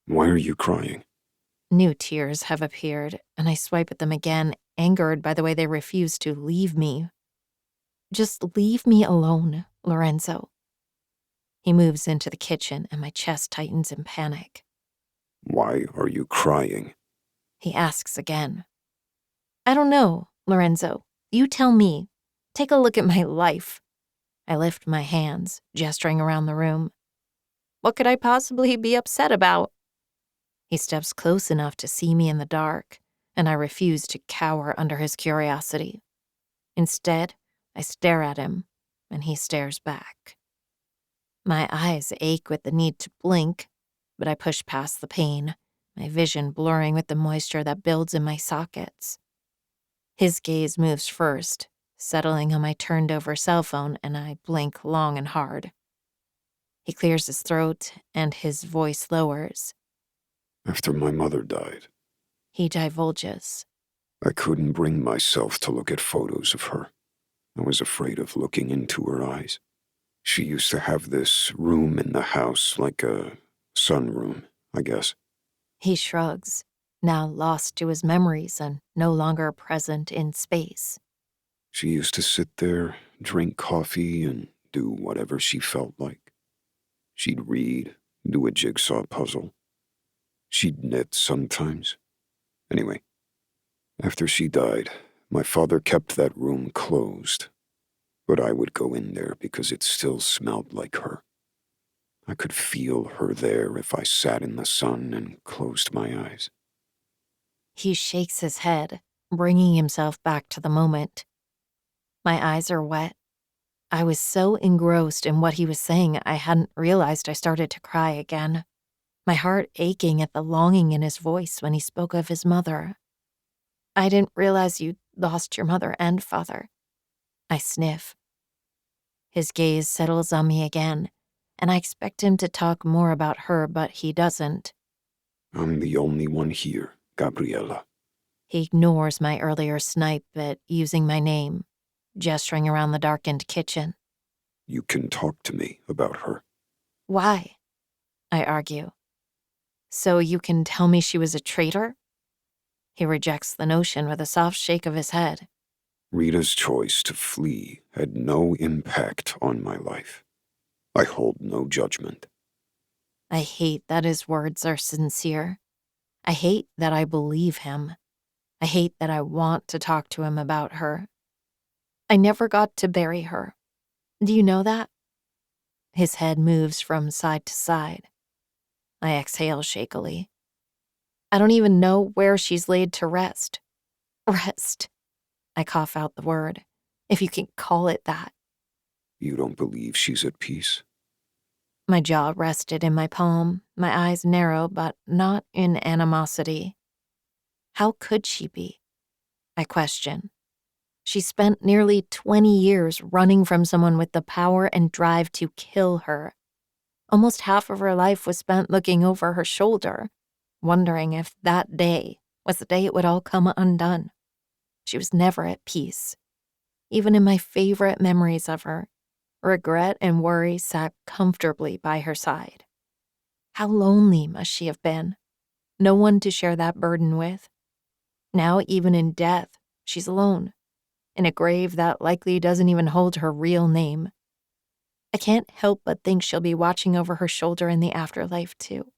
Why are you crying? New tears have appeared, and I swipe at them again, angered by the way they refuse to leave me. Just leave me alone, Lorenzo. He moves into the kitchen, and my chest tightens in panic. Why are you crying? He asks again. I don't know, Lorenzo. You tell me. Take a look at my life. I lift my hands, gesturing around the room. What could I possibly be upset about? He steps close enough to see me in the dark, and I refuse to cower under his curiosity. Instead, I stare at him, and he stares back. My eyes ache with the need to blink, but I push past the pain, my vision blurring with the moisture that builds in my sockets. His gaze moves first, settling on my turned-over cell phone, and I blink long and hard. He clears his throat, and his voice lowers. After my mother died, He divulges. I couldn't bring myself to look at photos of her. I was afraid of looking into her eyes. She used to have this room in the house, like a sunroom, I guess. He shrugs, now lost to his memories and no longer present in space. She used to sit there, drink coffee, and do whatever she felt like. She'd read, do a jigsaw puzzle. She'd knit sometimes. Anyway, after she died, my father kept that room closed. But I would go in there because it still smelled like her. I could feel her there if I sat in the sun and closed my eyes. He shakes his head, bringing himself back to the moment. My eyes are wet. I was so engrossed in what he was saying, I hadn't realized I started to cry again, my heart aching at the longing in his voice when he spoke of his mother. I didn't realize you'd lost your mother and father. I sniff. His gaze settles on me again, and I expect him to talk more about her, but he doesn't. I'm the only one here, Gabriella. He ignores my earlier snipe at using my name, gesturing around the darkened kitchen. You can talk to me about her. Why? I argue. So you can tell me she was a traitor? He rejects the notion with a soft shake of his head. Rita's choice to flee had no impact on my life. I hold no judgment. I hate that his words are sincere. I hate that I believe him. I hate that I want to talk to him about her. I never got to bury her. Do you know that? His head moves from side to side. I exhale shakily. I don't even know where she's laid to rest. Rest. I cough out the word, if you can call it that. You don't believe she's at peace? My jaw rested in my palm, my eyes narrow, but not in animosity. How could she be? I question. She spent nearly 20 years running from someone with the power and drive to kill her. Almost half of her life was spent looking over her shoulder, wondering if that day was the day it would all come undone. She was never at peace. Even in my favorite memories of her, regret and worry sat comfortably by her side. How lonely must she have been? No one to share that burden with. Now, even in death, she's alone, in a grave that likely doesn't even hold her real name. I can't help but think she'll be watching over her shoulder in the afterlife, too.